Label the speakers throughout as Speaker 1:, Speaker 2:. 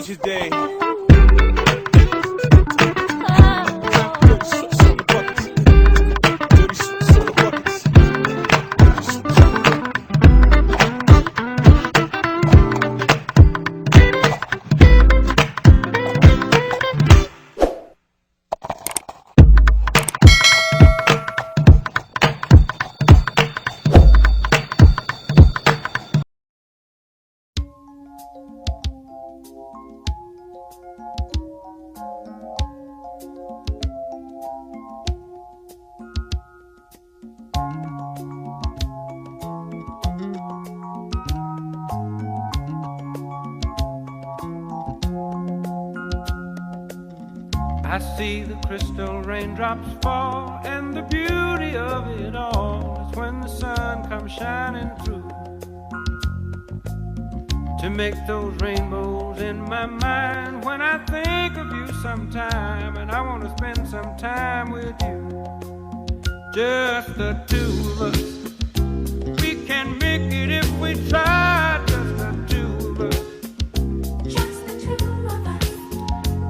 Speaker 1: change your day.
Speaker 2: I see the crystal raindrops fall, and the beauty of it all is when the sun comes shining through to make those rainbows in my mind. When I think of you sometime, and I want to spend some time with you, just the two of us. We can make it if we try, just the two of us.
Speaker 3: Just the two of us.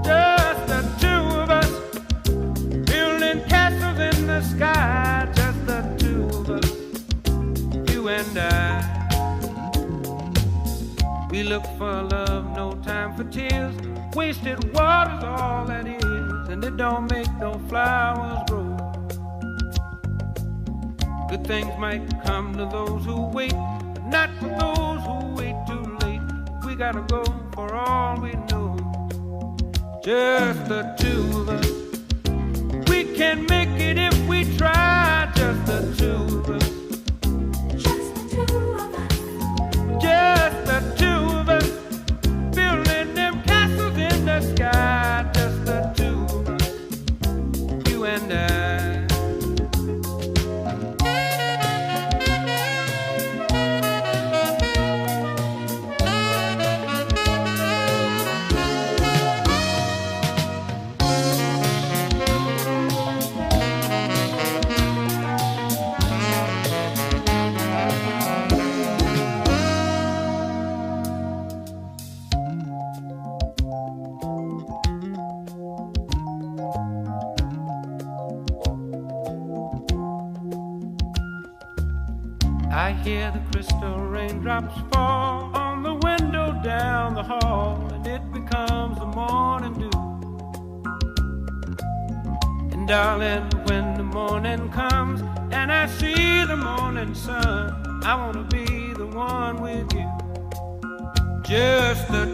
Speaker 2: Just the two of us, building castles in the sky. Just the two of us, you and I. We look for love, no time for tears. Wasted water's all that is, and it don't make no flowers grow. Good things might come to those who wait, but not for those who wait too late. We gotta go for all we know. Just the two of us. We can make it if we try. Just the two of us.
Speaker 3: Just the two of us.
Speaker 2: Just the two of us, building them castles in the sky. Just the two of us, you and I. I hear the crystal raindrops fall on the window down the hall, and it becomes the morning dew. And darling, when the morning comes and I see the morning sun, I wanna be the one with you. Just the